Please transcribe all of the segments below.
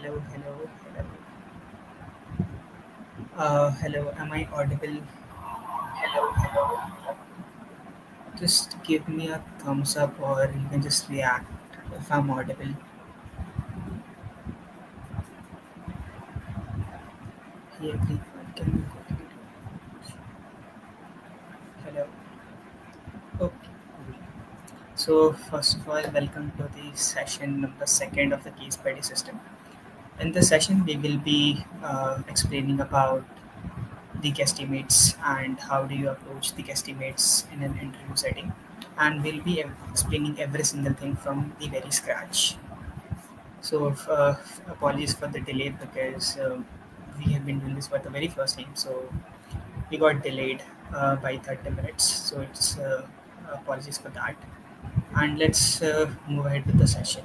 Hello, hello, hello. Hello, am I audible? Hello, hello. Just give me a thumbs up or you can just react if I'm audible. Hey everyone, can you quickly do? Hello. Okay, cool. So, first of all, welcome to the session number second of the case study system. In this session, we will be explaining about the guesstimates and how do you approach the guesstimates in an interview setting, and we'll be explaining every single thing from the very scratch. So apologies for the delay because we have been doing this for the very first time, so we got delayed by 30 minutes, so it's apologies for that. And let's move ahead with the session.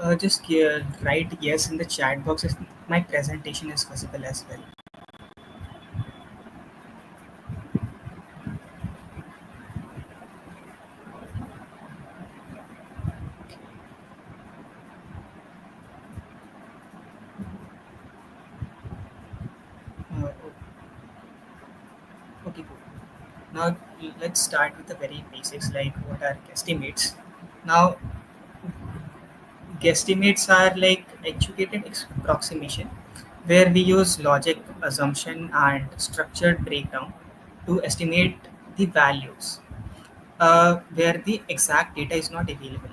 Okay, just write yes in the chat box if my presentation is visible as well. Okay, cool. Now let's start with the very basics, like what are guesstimates. Now guesstimates are like educated approximation where we use logic, assumption, and structured breakdown to estimate the values where the exact data is not available.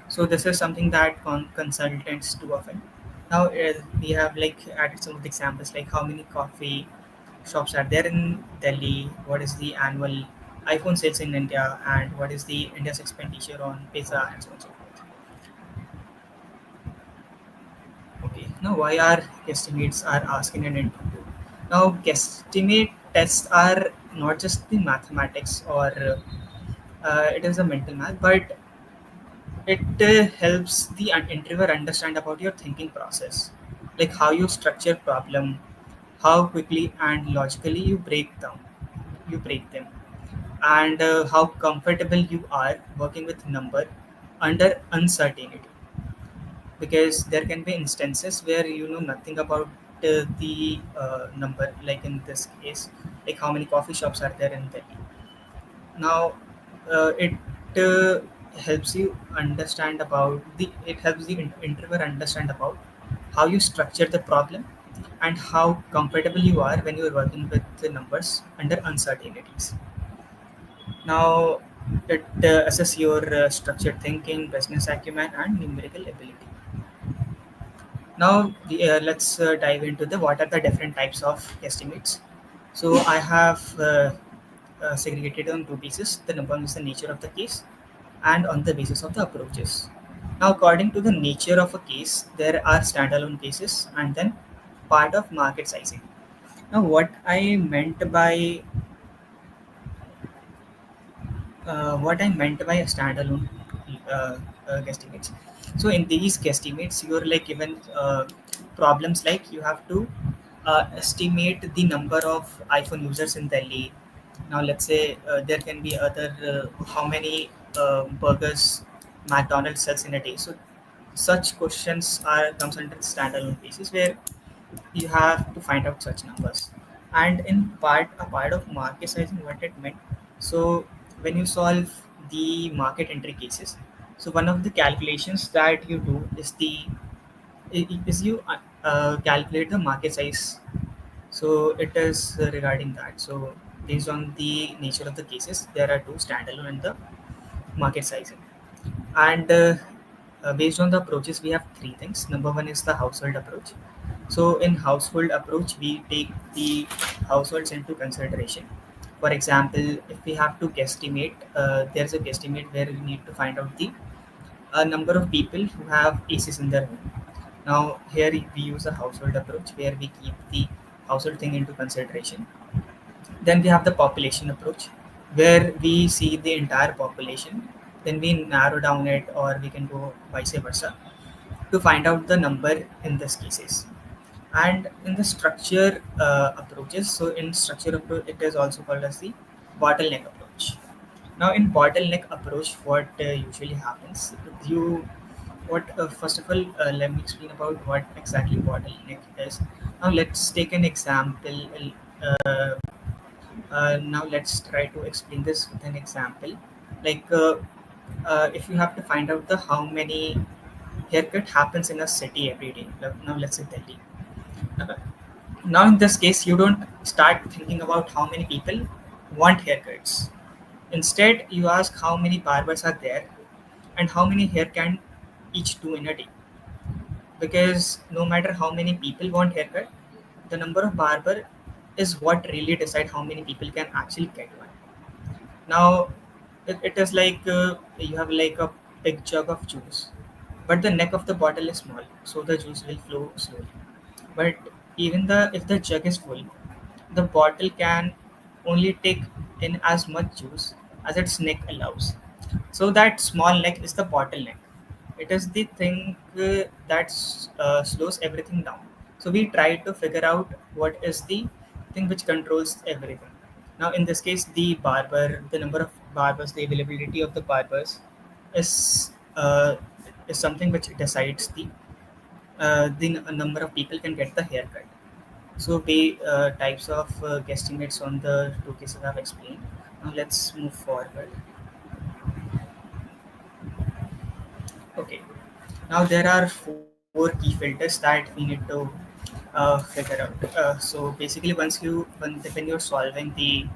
So this is something that consultants do often. Now we have like added some of the examples like how many coffee shops are there in Delhi, what is the annual iPhone sales in India, and what is the India's expenditure on pizza and so on and so forth. Okay, now why are guesstimates are asked in an interview? Now guesstimate tests are not just the mathematics or it is a mental math, but it helps the interviewer understand about your thinking process, like how you structure problem, how quickly and logically you break them, and how comfortable you are working with number under uncertainty, because there can be instances where you know nothing about the number, like in this case, like how many coffee shops are there in Delhi. Now it uh, helps you understand about the it helps the interviewer understand about how you structure the problem and how comfortable you are when you're working with the numbers under uncertainties. Now it assess your structured thinking, business acumen, and numerical ability. Now let's dive into the what are the different types of estimates. So I have segregated on two pieces. The number one is the nature of the case, and on the basis of the approaches. Now, according to the nature of a case, there are standalone cases and then part of market sizing. Now, what I meant by a standalone guesstimates. So in these guesstimates, you're like given problems like you have to estimate the number of iPhone users in Delhi. Now let's say there can be other how many burgers McDonald's sells in a day. So such questions are comes under standalone basis where you have to find out such numbers. And in part a part of market sizing, what it meant, so when you solve the market entry cases, so one of the calculations that you do is is you calculate the market size. So it is regarding that. So based on the nature of the cases, there are two: standalone and the market sizing. And based on the approaches, we have three things. Number one is the household approach. So in household approach, we take the households into consideration. For example, if we have to guesstimate, there's a guesstimate where we need to find out the number of people who have ACs in their home. Now here we use a household approach where we keep the household thing into consideration. Then we have the population approach where we see the entire population. Then we narrow down it, or we can go vice versa to find out the number in these cases. And in the structure approaches, so in structure approach, it is also called as the bottleneck approach. Now, in bottleneck approach, what usually happens, you what first of all, let me explain about what exactly bottleneck is. Now, let's take an example. Uh, Now, let's try to explain this with an example. Like, if you have to find out the how many haircut happens in a city every day. Now, let's say Delhi. Uh, Now, in this case, you don't start thinking about how many people want haircuts. Instead, you ask how many barbers are there and how many hair can each do in a day. Because no matter how many people want haircut, the number of barber is what really decide how many people can actually get one. Now, it is like you have like a big jug of juice, but the neck of the bottle is small, so the juice will flow slowly. But even the if the jug is full, the bottle can only take in as much juice as its neck allows. So that small neck is the bottleneck. It is the thing that slows everything down. So we try to figure out what is the thing which controls everything. Now, in this case, the barber, the number of barbers, the availability of the barbers is uh, is something which decides the number of people can get the haircut. So we types of guesstimates on the two cases I've explained. Now let's move forward. Okay. Now there are four key filters that we need to figure out. So basically, when you're solving the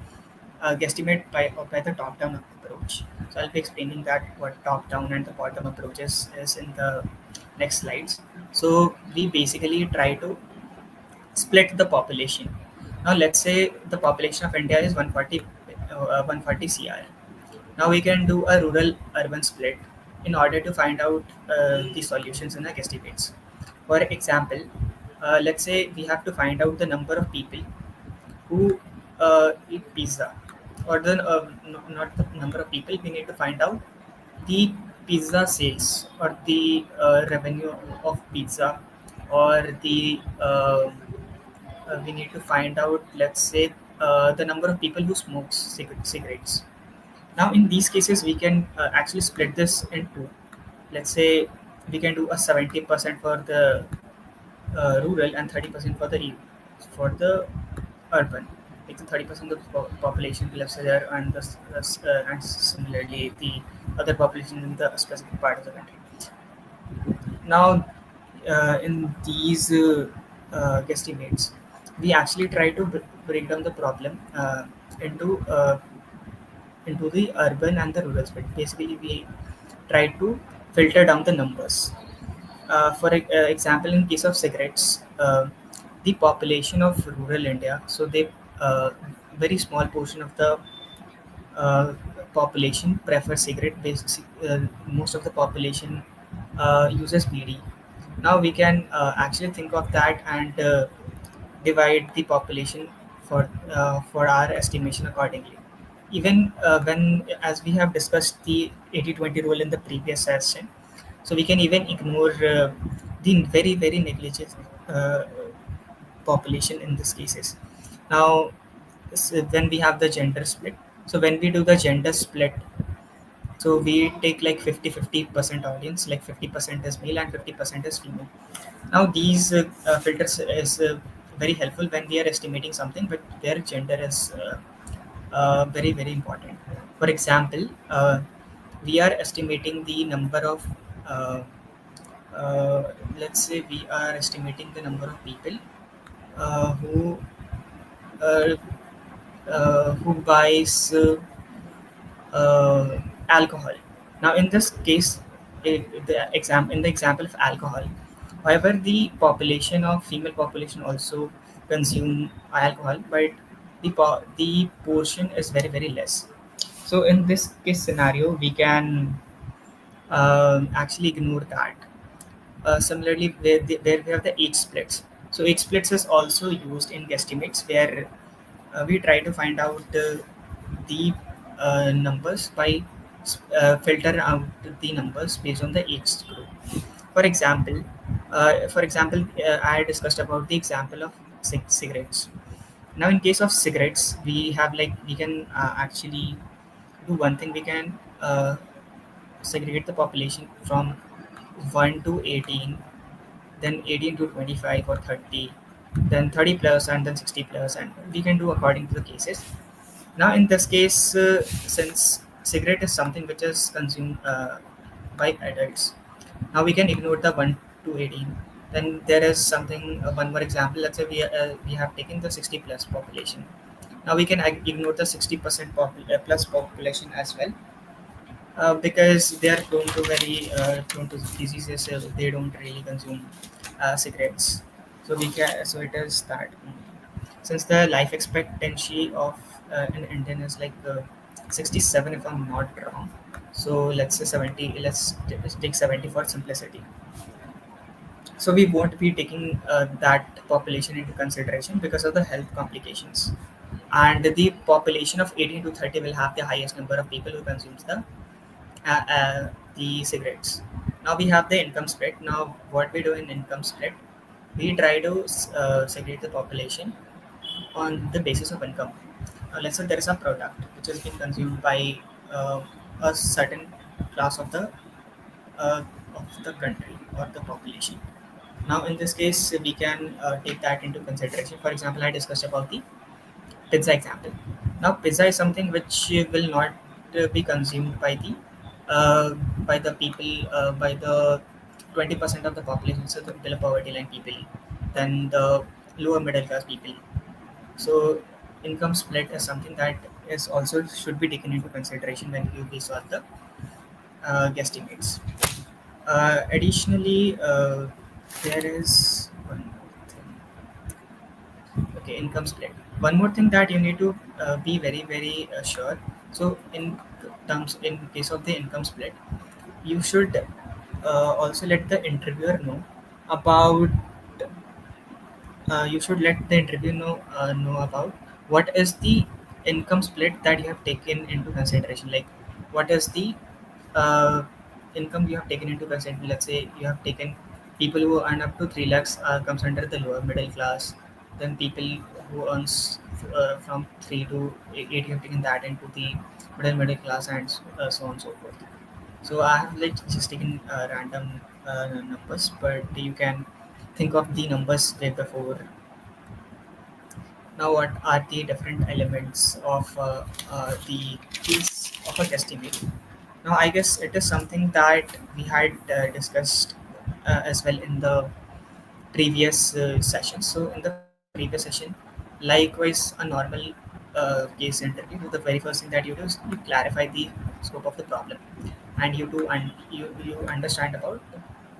guesstimate by the top-down approach. So I'll be explaining that what top-down and the bottom approaches is in the next slides. So we basically try to split the population. Now let's say the population of India is 140 CR. Now we can do a rural urban split in order to find out the solutions in our guesstimates. For example, let's say we have to find out the number of people who eat pizza, or not the number of people. We need to find out the pizza sales or the revenue of pizza, or the we need to find out, let's say, the number of people who smokes cigarettes. Now, in these cases, we can actually split this into, let's say, we can do a 70% for the rural and 30% for for the urban. Like the 30% of the population lives there, and and similarly the other population in the specific part of the country. Now, in these guesstimates, we actually try to break down the problem into the urban and the rural split. Basically, we try to filter down the numbers. For example, in case of cigarettes, the population of rural India, so they very small portion of the uh, population prefer cigarette. Most of the population uses BD. Now we can actually think of that and divide the population for our estimation accordingly. Even when, as we have discussed the 80-20 rule in the previous session, so we can even ignore the very very negligent uh, population in these cases. Now, when we have the gender split, so when we do the gender split, so we take like 50-50% audience, like 50% is male and 50% is female. Now these filters is very helpful when we are estimating something, but their gender is very very important. For example, we are estimating the number of uh, let's say we are estimating the number of people who uh, who buys alcohol. Now, in this case, in the example of alcohol, however, the population of female population also consume alcohol, but the portion is very very less. So, in this case scenario, we can actually ignore that. Similarly, where we have the age splits. So, age splits is also used in guesstimates where we try to find out the numbers by filter out the numbers based on the age group. For example, For example, I discussed about the example of cigarettes. Now, in case of cigarettes, we have like we can actually do one thing. We can segregate the population from 1 to 18, then 18 to 25 or 30, then 30 plus, and then 60 plus, and we can do according to the cases. Now, in this case, since cigarette is something which is consumed by adults, now we can ignore the 1 to 18. Then there is something, one more example. Let's say we have taken the 60 plus population. Now we can ignore the 60% plus population as well, because they are prone to very prone to diseases. They don't really consume cigarettes. So we can, so it is that since the life expectancy of an Indian is like 67 if I'm not wrong. So let's say 70. Let's take 70 for simplicity. So we won't be taking that population into consideration because of the health complications. And the population of 18 to 30 will have the highest number of people who consumes the cigarettes. Now we have the income split. Now what we do in income split, we try to segregate the population on the basis of income. Let's say there is a product which is being consumed by uh, a certain class uh, of the country or the population. Now, in this case, we can take that into consideration. For example, I discussed about the pizza example. Now, pizza is something which will not be consumed uh, by the people, by the 20% of the population, so the below poverty line people, then the lower middle class people. So, income split is something that is also should be taken into consideration when you solve the guesstimates. Additionally, there is one more thing. Okay, income split. One more thing that you need to be very sure. So, in case of the income split, you should also let the interviewer know about you should let the interviewer know about what is the income split that you have taken into consideration. Like, what is the uh, income you have taken into consideration. Let's say you have taken people who earn up to 3 lakhs comes under the lower middle class. Then people who earns from 3 to 8, you have taken that into the middle class, and so on and so forth. So I have like just taken random numbers, but you can think of the numbers way before. Now, what are the different elements of the piece of a guesstimate? Now, I guess it is something that we had discussed as well in the previous session. So, in the previous session, likewise, a normal case interview, the very first thing that you do is you clarify the scope of the problem, and you understand about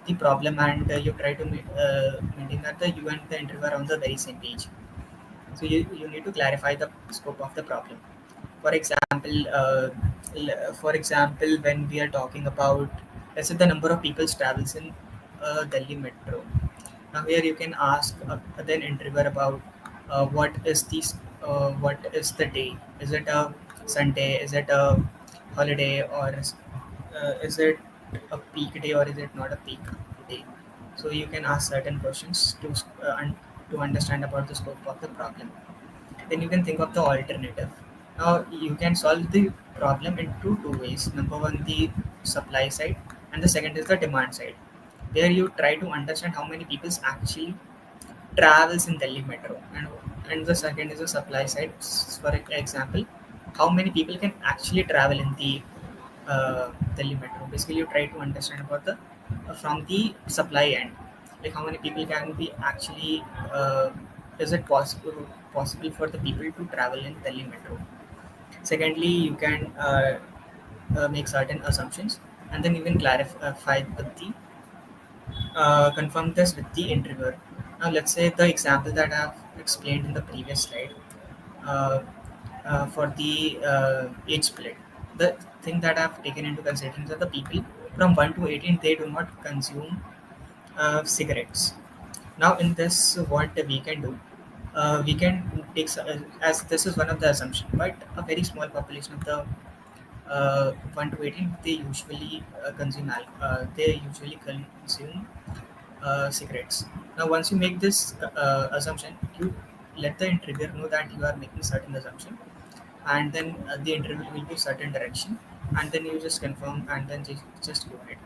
the problem, and you try to maintain that you and the interviewer are on the very same page. So you need to clarify the scope of the problem. For example, when we are talking about, let's say, the number of people travels in Delhi metro. Now here you can ask then interviewer about what is the day? Is it a Sunday? Is it a holiday? Or is it a peak day, or is it not a peak day? So you can ask certain questions to understand about the scope of the problem. Then you can think of the alternative. Now you can solve the problem into two ways. Number one, the supply side, and the second is the demand side. There you try to understand how many people actually travels in Delhi metro, and the second is the supply side. For example, how many people can actually travel in the Delhi metro. Basically, you try to understand about the from the supply end, like how many people can be actually is it possible for the people to travel in Delhi metro. Secondly, you can make certain assumptions, and then you can clarify with the confirm this with the interviewer. Now, let's say the example that I've explained in the previous slide uh, for the age split. The thing that I've taken into consideration is that the people from 1 to 18 they do not consume cigarettes. Now, in this, what we can do, we can take as this is one of the assumptions, but a very small population of the 1 to 18 they usually consume cigarettes. Now, once you make this assumption, you let the interviewer know that you are making certain assumption, and then the interview will be certain direction, and then you just confirm and then just go ahead.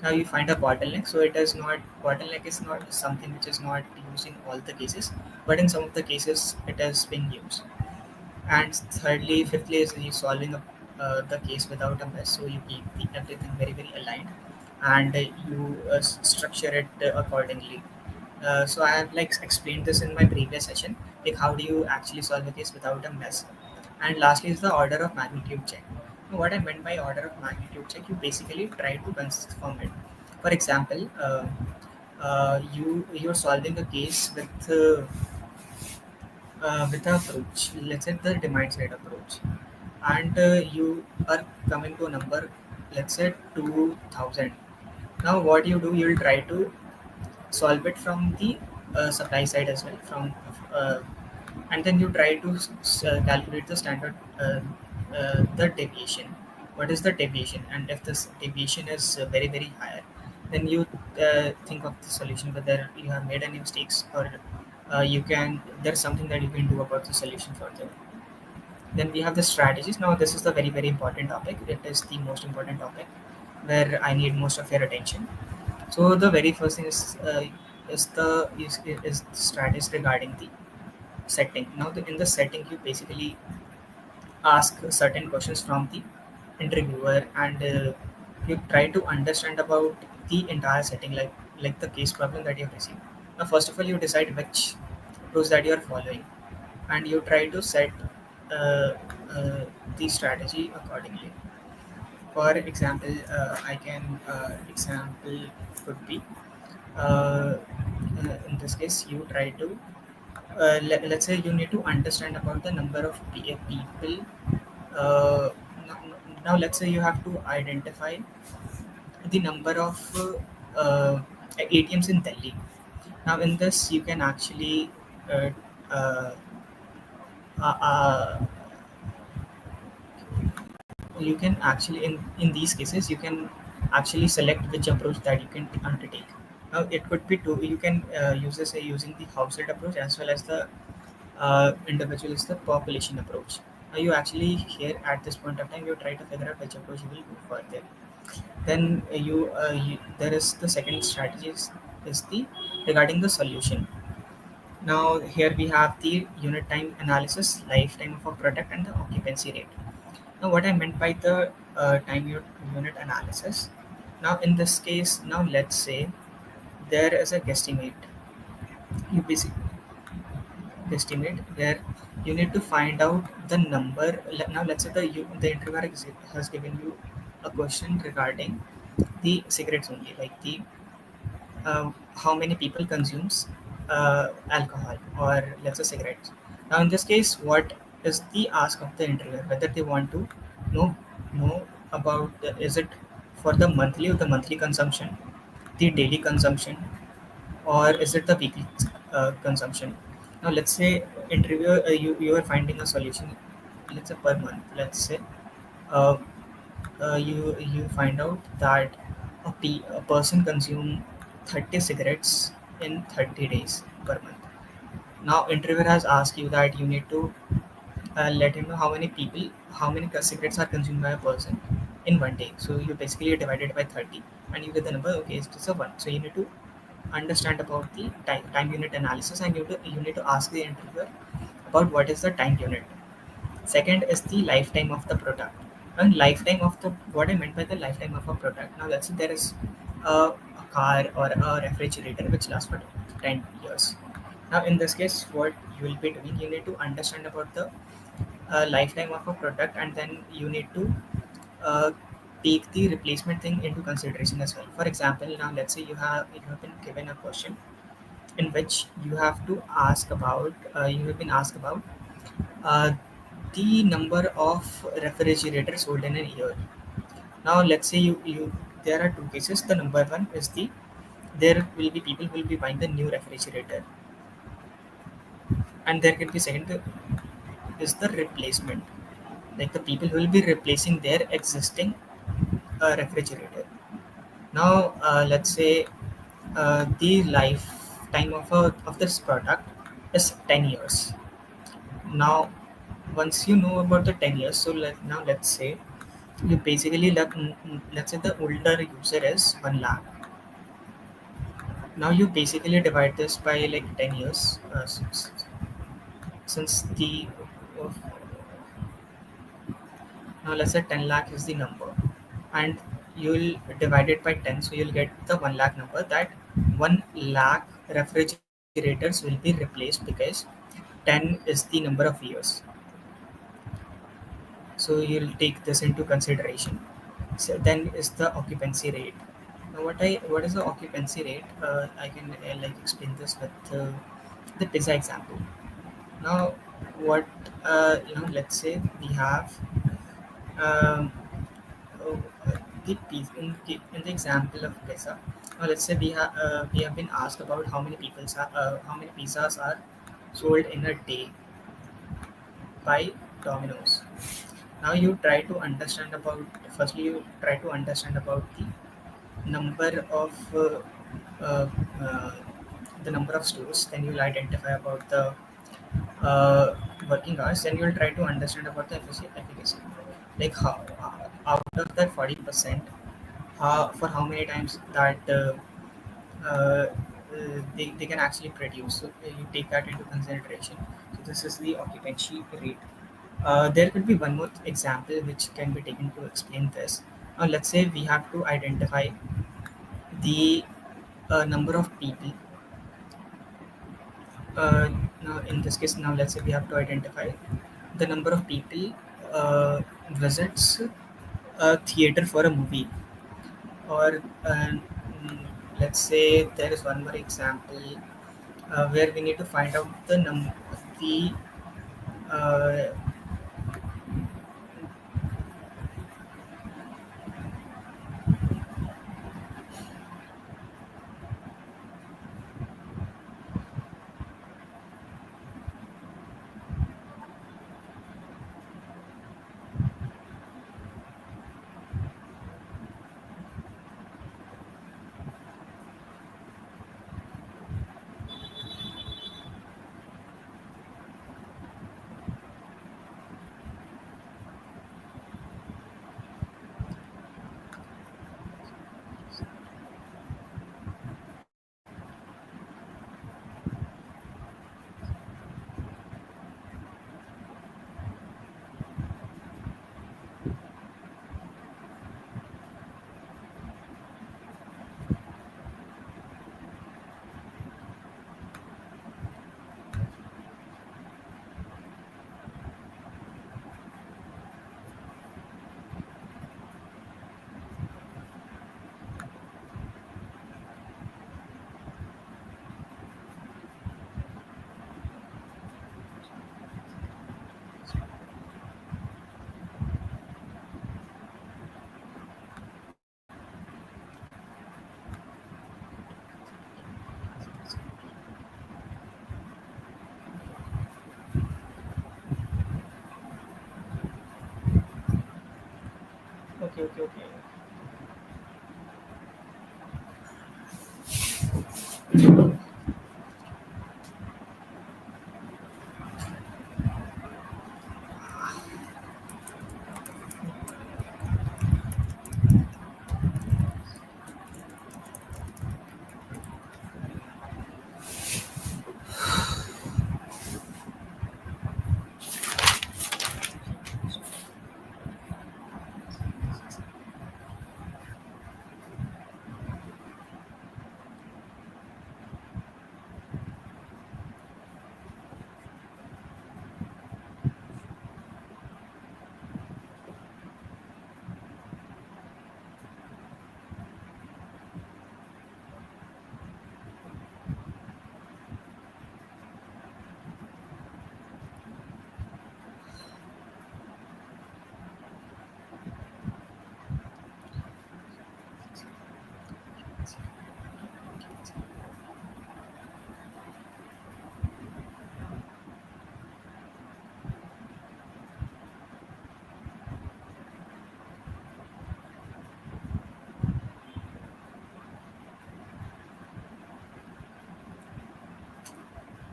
Now you find a bottleneck. So it is not, bottleneck is not something which is not used in all the cases, but in some of the cases it is being used. And thirdly, fifthly is you solving the case without a mess. So you keep everything very very aligned, and you structure it accordingly. So I have like explained this in my previous session, like how do you actually solve a case without a mess. And lastly is the order of magnitude check. Now, what I meant by order of magnitude check, you basically try to confirm it. For example, you're solving a case with the approach, let's say the demand side approach, and you are coming to a number, let's say 2000. Now what you do, you'll try to solve it from the supply side as well, from and then you try to calculate the standard the deviation. What is the deviation? And if this deviation is very very higher, then you think of the solution, whether you have made any mistakes, or you can, there's something that you can do about the solution further. Then we have the strategies. Now this is the very very important topic. It is the most important topic where I need most of your attention. So the very first thing is strategies regarding the setting. Now in the setting, you basically ask certain questions from the interviewer, and you try to understand about the entire setting, like the case problem that you have received. Now first of all, you decide which approach that you are following, and you try to set uh, uh, the strategy accordingly. For example, I can example could be in this case you try to let's say you need to understand about the number of people. Now, now let's say you have to identify the number of ATMs in Delhi. Now in this you can actually uh, uh, uh, uh, you can actually in these cases you can actually select which approach that you can undertake. Now it could be two. You can use this using the household approach as well as the individual is the population approach. Now you actually here at this point of time you try to figure out which approach you will go further. Then there is the second strategy is the regarding the solution. Now here we have the unit time analysis, lifetime of a product, and the occupancy rate. Now what I meant by the unit analysis. Now in this case, now let's say there is a guesstimate. You basically estimate where you need to find out the number. Now let's say the interviewer has given you a question regarding the cigarettes only, like the how many people consumes alcohol, or let's say cigarettes. Now in this case, what is the ask of the interviewer, whether they want to know about is it for the monthly or the monthly consumption, the daily consumption, or is it the weekly consumption. Now let's say interviewer, you are finding a solution, let's say per month. Let's say uh, you find out that a person consume 30 cigarettes in 30 days per month. Now interviewer has asked you that you need to let him know how many cigarettes are consumed by a person in one day. So you basically divide it by 30 and you get the number. Okay, it's a one. So you need to understand about the time unit analysis, and you need to ask the interviewer about what is the time unit. Second is the lifetime of the product. And lifetime of the, what I meant by the lifetime of a product, now let's say there is a car or a refrigerator which lasts for 10 years. Now in this case, what you will be doing, you need to understand about the lifetime of a product, and then you need to uh, take the replacement thing into consideration as well. For example, now let's say you have been given a question in which you have to ask about you have been asked about uh, the number of refrigerators sold in a year. Now let's say you there are two cases. The number one is there will be people who will be buying the new refrigerator, and there can be second is the replacement, like the people who will be replacing their existing refrigerator. Now let's say the lifetime of this product is 10 years. Now, once you know about the 10 years, so now let's say you basically let's say the older user is 1 lakh. Now you basically divide this by like 10 years, since the now let's say 10 lakh is the number, and you'll divide it by 10, so you'll get the 1 lakh number. That 1 lakh refrigerators will be replaced because 10 is the number of years. So you'll take this into consideration. So then is the occupancy rate. Now what is the occupancy rate? I can like explain this with the pizza example. Now what let's say we have um, uh, the pizza in the example of pizza. Now let's say we have been asked about how many pizzas are sold in a day by Domino's. Now you try to understand about firstly you try to understand about number of uh, uh, uh, the number of stores. Then you'll identify about the working hours. Then you'll try to understand about the efficacy, like how out of that 40%, for how many times that uh, they can actually produce. So you take that into consideration. So this is the occupancy rate. There could be one more example which can be taken to explain this. Now, let's say we have to identify the number of people. Now, in this case, now let's say we have to identify the number of people visits a theater for a movie, or let's say there is one more example where we need to find out the uh, okay, okay, okay.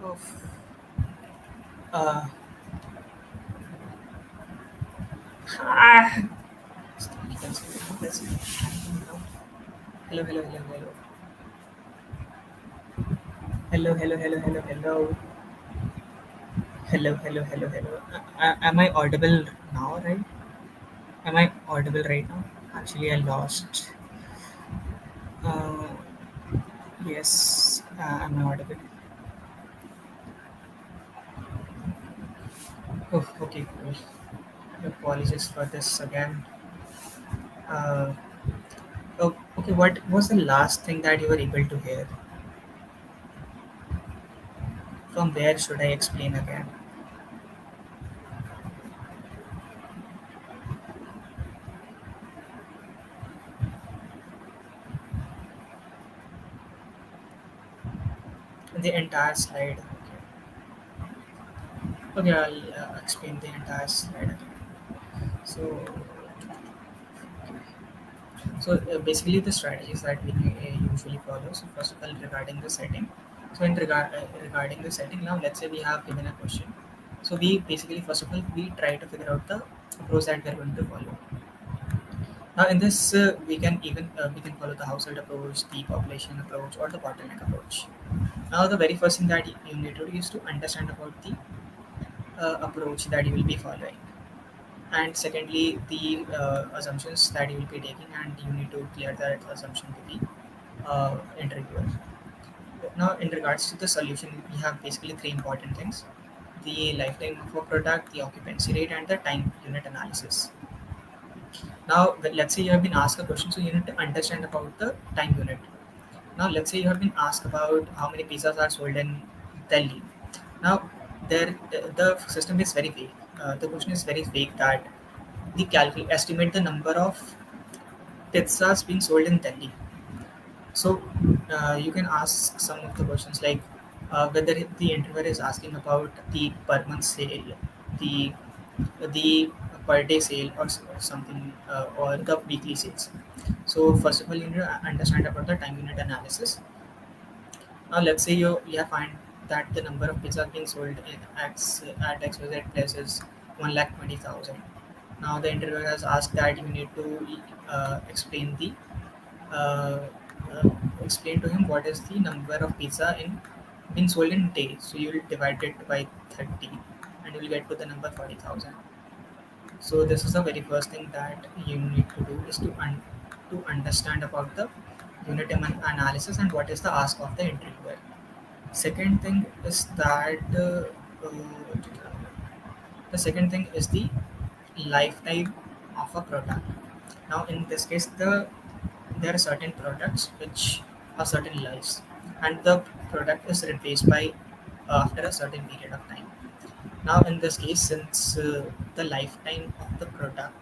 of uh, ah, let's see. Hello, hello, hello, hello, hello, hello, hello, hello, hello, hello, hello, hello, hello. Am I audible now? Right? Am I audible right now? Actually, I lost. Uh, yes, am I audible? Oh, okay, cool. Apologies for this again. Uh, oh, okay, what was the last thing that you were able to hear? From where should I explain again? The entire slide. Okay, I'll explain the entire slide again. So, basically the strategies that we usually follow. So first of all, regarding the setting. So regarding the setting, now let's say we have given a question. So we basically first of all we try to figure out the approach that we are going to follow. Now in this we can follow the household approach, the population approach, or the bottleneck approach. Now the very first thing that you need to do is to understand about the approach that you will be following, and secondly the assumptions that you will be taking, and you need to clear that assumption to the interviewer. Now in regards to the solution, we have basically three important things: the lifetime of a product, the occupancy rate, and the time unit analysis. Now let's say you have been asked a question, so you need to understand about the time unit. Now let's say you have been asked about how many pizzas are sold in Delhi. Now there the system is very vague. The question is very vague that the calculate estimate the number of pizzas being sold in Delhi. So you can ask some of the questions like whether the interviewer is asking about the per month sale, the the per day sale, or something, or the weekly sales. So first of all, you need to understand about the time unit analysis. Now let's say you find that the number of pizzas being sold in at XYZ place is 1,20,000. Now the interviewer has asked that you need to uh, uh, explain to him what is the number of pizza in being sold in days. So you will divide it by 30, and you will get to the number 40,000. So this is the very first thing that you need to do is to understand about the unit analysis and what is the ask of the interviewer. Second thing is that the second thing is the lifetime of a product. Now in this case, there are certain products which have certain lives, and the product is replaced by after a certain period of time. Now in this case, since the lifetime of the product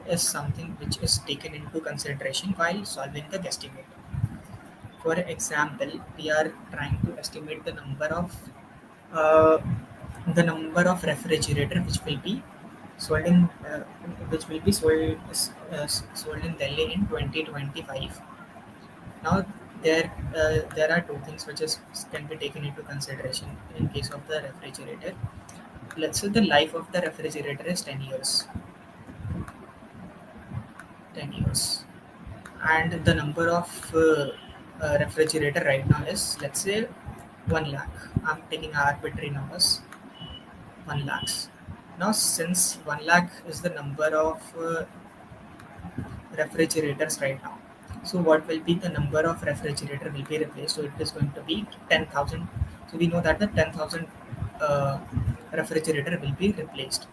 is something which is taken into consideration while solving the guesstimate. For example, we are trying to estimate uh, the number of refrigerator which will be sold in Delhi in 2025. Now there are two things which is can be taken into consideration in case of the refrigerator. Let's say the life of the refrigerator is 10 years. 10 years. And the number of refrigerator right now is, let's say, 1 lakh. I'm taking arbitrary numbers, 1 lakhs. Now since 1 lakh is the number of refrigerators right now, so what will be the number of refrigerator will be replaced? So it is going to be 10,000. So we know that the 10,000 uh, refrigerator will be replaced.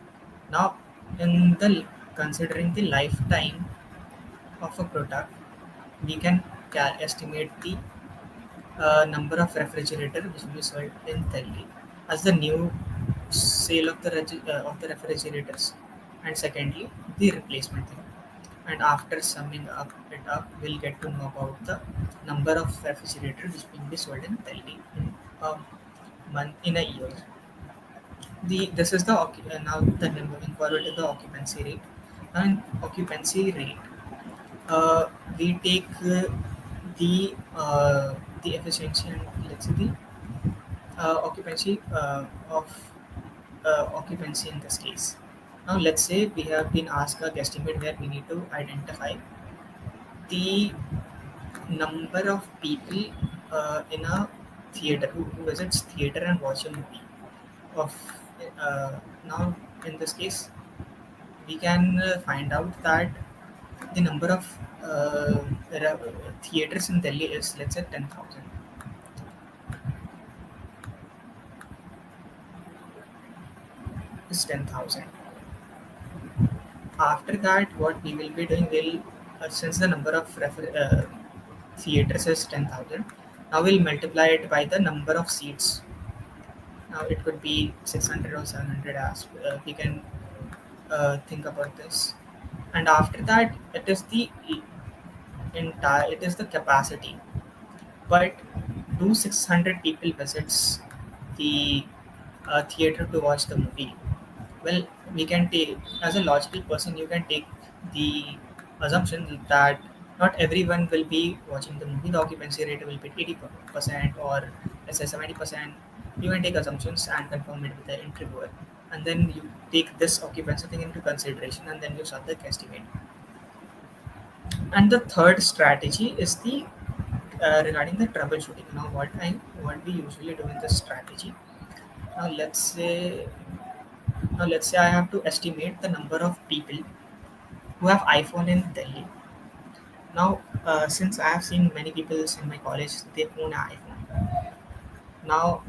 Now in the considering the lifetime of a product, we can estimate the number of refrigerator which will be sold in Delhi as the new sale of of the refrigerators, and secondly the replacement thing. And after summing up, we'll get to know about the number of refrigerators which will be sold in Delhi in a month, in a year. This is the now then moving forward to the occupancy rate. And occupancy rate, we take the efficiency and let's say occupancy of occupancy in this case. Now, let's say we have been asked a guesstimate where we need to identify the number of people in a theater who visits theater and watch a movie. Of uh, Now, in this case, we can find out that the number of theaters in Delhi is, let's say, 10,000. Is 10,000. After that, what we will be doing will, since the number of theaters is 10,000, now we'll multiply it by the number of seats. Now it could be 600 or 700 as we can think about this. And after that, it is the capacity. But do 600 people visits the theater to watch the movie? Well, we can take, as a logical person, you can take the assumption that not everyone will be watching the movie. The occupancy rate will be 80% or let's say 70%. You can take assumptions and confirm it with the interviewer, and then you take this occupancy thing into consideration, and then you start the estimate. And the third strategy is the regarding the troubleshooting. Now, what we usually do in this strategy. Now, let's say I have to estimate the number of people who have iPhone in Delhi. Now, since I have seen many people in my college, they own an iPhone. Now,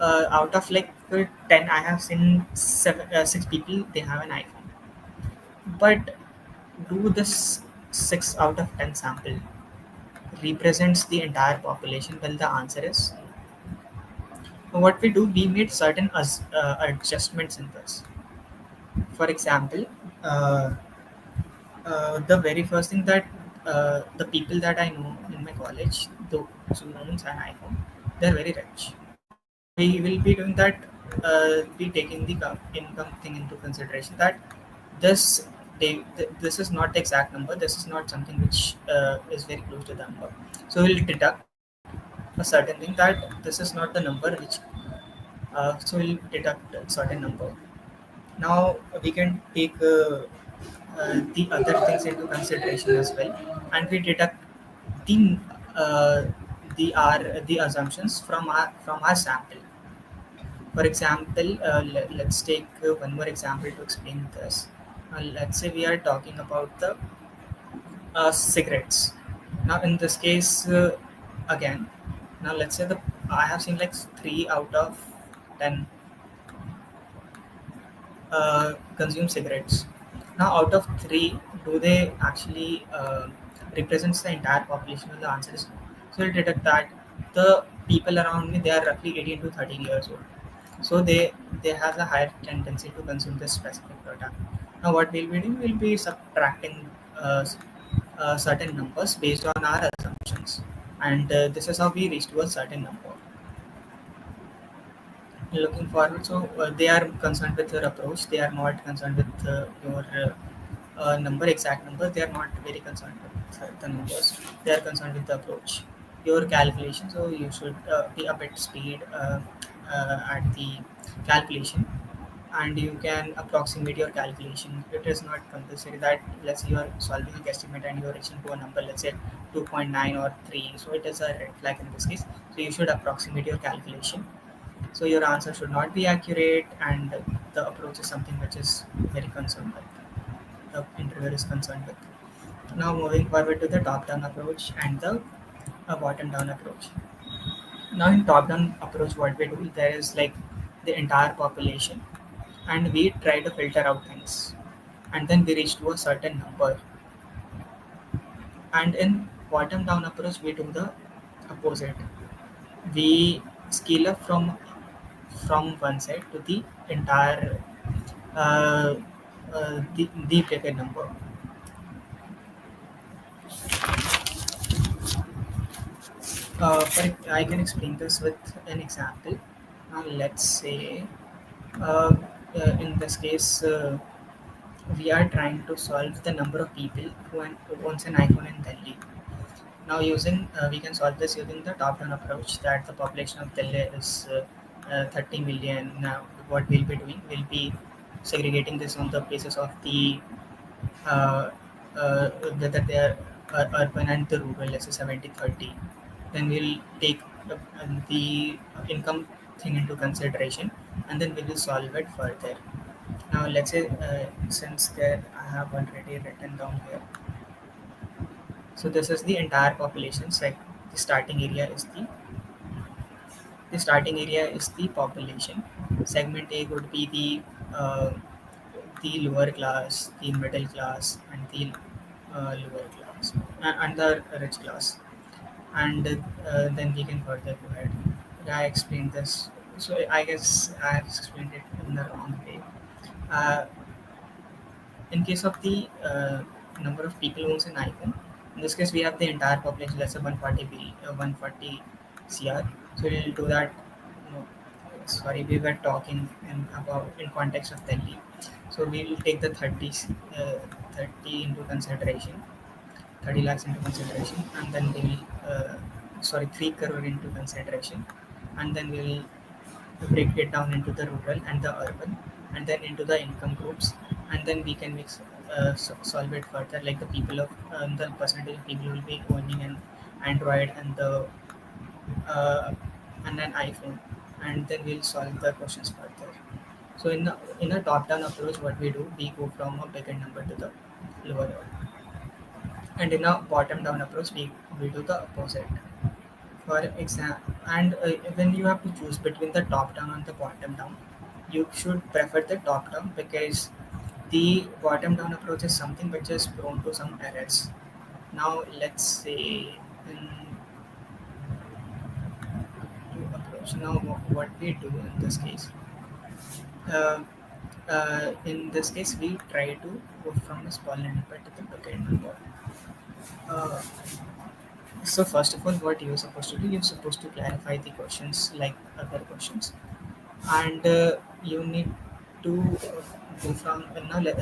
out of like 10, I have seen 6 people they have an iPhone. But do this 6 out of 10 sample represents the entire population? Well, the answer is no. What we do, we made certain adjustments in this. For example, uh, the very first thing that the people that I know in my college, those who owns an iPhone, they're very rich. Now we will be doing that. Be taking the income thing into consideration. That this this is not the exact number. This is not something which is very close to the number. So we'll deduct a certain thing that this is not the number which. So we'll deduct a certain number. Now we can take the other things into consideration as well, and we deduct the uh, the assumptions from our sample. For example, let's take one more example to explain this. Let's say we are talking about the cigarettes. Now, in this case, again, now let's say the I have seen like 3 out of 10 consume cigarettes. Now, out of 3, do they actually represents the entire population? Well, the answer is no. So we'll detect that the people around me, they are roughly 18 to 30 years old. So they have a higher tendency to consume this specific product. Now, what we'll be doing, we'll be subtracting certain numbers based on our assumptions, and this is how we reach to a certain number. Looking forward, so they are concerned with your approach. They are not concerned with your number, exact number. They are not very concerned with the numbers. They are concerned with the approach, your calculation. So you should be a bit speed at the calculation, and you can approximate your calculation. It is not compulsory that, let's say you are solving a guesstimate and you are reaching to a number, let's say 2.9 or 3. So it is a red flag in this case. So you should approximate your calculation, so your answer should not be accurate, and the approach is something which is very concerned with. The interviewer is concerned with. Now moving forward to the top-down approach and the bottom-down approach. Now in top-down approach, what we do, there is like the entire population, and we try to filter out things, and then we reach to a certain number. And in bottom-down approach, we do the opposite. We scale up from one side to the entire uh, the bigger number. I can explain this with an example. Let's say uh, in this case we are trying to solve the number of people who owns an iPhone in Delhi. Now using we can solve this using the top-down approach, that the population of Delhi is 30 million. Now what we'll be doing, we'll be segregating this on the basis of the uh, whether they are urban and the rural, let's say 70/30. Then we'll take the income thing into consideration, and then we will solve it further. Now let's say since there I have already written down here. So this is the entire population. Like the starting area is the population. Segment A would be the lower class, the middle class, and the lower class, and the rich class. And then we can further go ahead. I explained this, so I guess I have explained it in the wrong way. Uh, in case of the number of people who owns an iPhone, in this case we have the entire population. Let's say 140 CR. So we'll do that. No, sorry, we were talking in context of Delhi. So we will take the 30 into consideration, 30 lakhs into consideration, and then we will 3 crore into consideration, and then we will break it down into the rural and the urban, and then into the income groups, and then we can solve it further, like the people of the percentage of people who will be owning an Android uh, and an iPhone, and then we'll solve the questions further. So in a top-down approach, what we do, we go from a bigger number to the lower one, and in a bottom-down approach, we do the opposite. For example, and when you have to choose between the top-down and the bottom-down, you should prefer the top-down, because the bottom-down approach is something which is prone to some errors. Now let's say in to approach. Now what we do in this case. Uh, in this case, we try to go from a small number to the bigger number. Uh, so first of all, what you're supposed to do, you're supposed to clarify the questions like other questions, and you need to go from.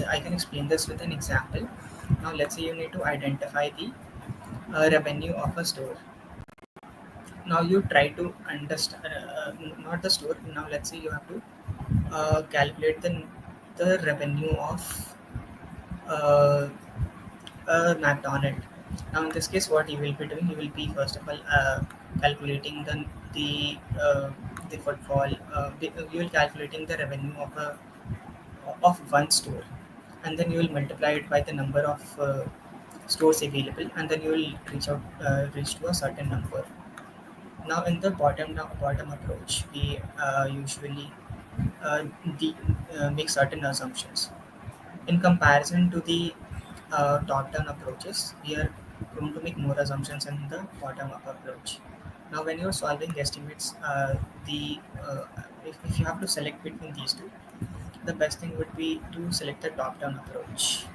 I can explain this with an example. Now let's say you need to identify the revenue of a store. Now you try to understand, not the store. Now let's say you have to calculate the revenue of uh, McDonald. Now, in this case, what you will be doing, you will be first of all calculating the uh, the footfall. You will calculating the revenue of one store, and then you will multiply it by the number of stores available, and then you will reach to a certain number. Now, in the bottom approach, we usually uh, de- make certain assumptions. In comparison to the top-down approaches, we are prone to make more assumptions in the bottom-up approach. Now, when you're solving estimates, if you have to select between these two, the best thing would be to select the top-down approach.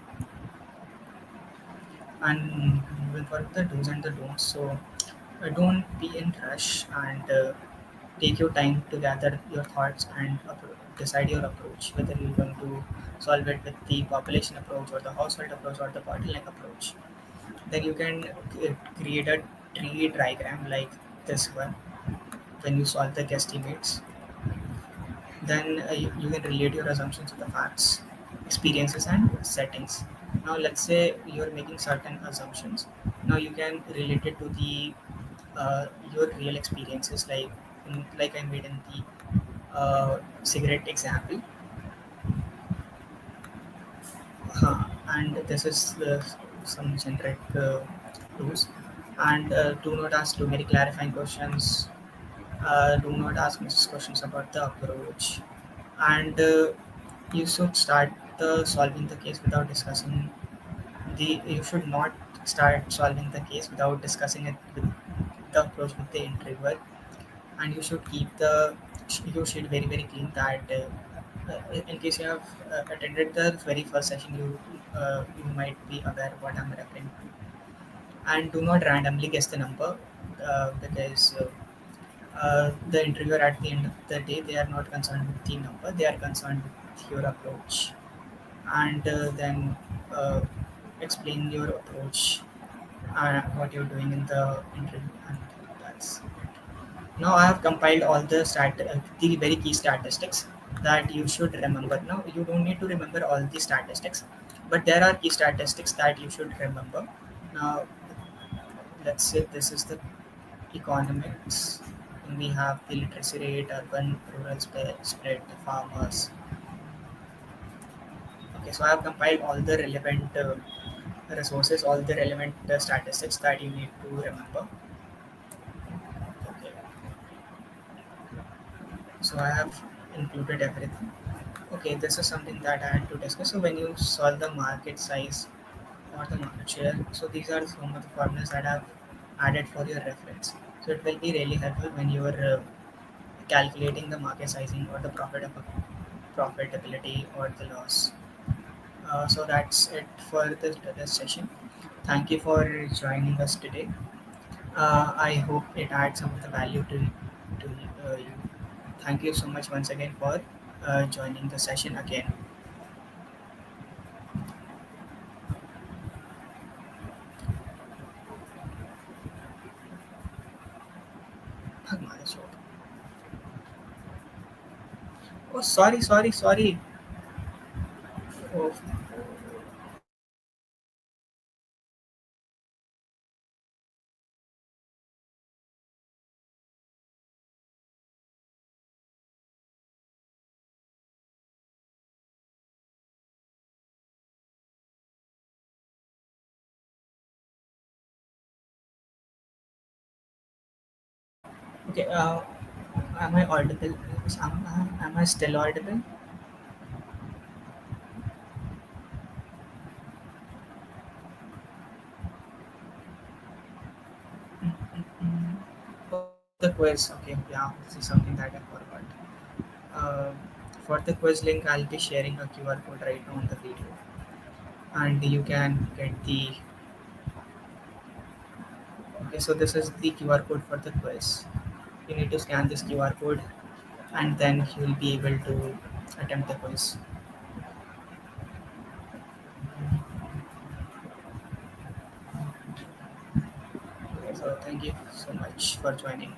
And moving forward, the do's and the don'ts. So, don't be in rush, and take your time to gather your thoughts and decide your approach, whether you're going to solve it with the population approach or the household approach or the bottleneck approach. Then you can create a tree diagram like this one. When you solve the guesstimates, then you can relate your assumptions to the facts, experiences, and settings. Now let's say you're making certain assumptions. Now you can relate it to the your real experiences, like I made in the cigarette example. And this is some generic tools. And do not ask too many clarifying questions. Do not ask much questions about the approach. And you should start solving the case without discussing the. You should not start solving the case without discussing it with the approach with the interviewer. And you should keep your sheet very very clean, that in case you have attended the very first session, you might be aware what I'm referring to. And do not randomly guess the number, because the interviewer at the end of the day, they are not concerned with the number, they are concerned with your approach. And then uh, explain your approach, what you're doing in the interview, and that's it. Now I have compiled all the very key statistics that you should remember. Now you don't need to remember all the statistics, but there are key statistics that you should remember. Now let's say this is the economics. And we have the literacy rate, urban, rural spread, farmers. Okay, so I have compiled all the relevant resources, all the relevant statistics that you need to remember. Okay, so I have included everything. Okay, this is something that I had to discuss. So when you solve the market size or the market share, so these are some of the formulas that I've added for your reference. So it will be really helpful when you are calculating the market sizing or the profitability or the loss. So that's it for this session. Thank you for joining us today. I hope it adds some of the value to you. Thank you so much once again for joining the session again. Oh, sorry, sorry, sorry. Oh, okay. Am I audible? Am I still audible? Mm. The quiz. Okay, yeah, this is something that I forgot. Uh, for the quiz link, I'll be sharing a QR code right now on the video, and you can get the. Okay, so this is the QR code for the quiz. You need to scan this QR code, and then you'll be able to attempt the quiz. Okay, so thank you so much for joining.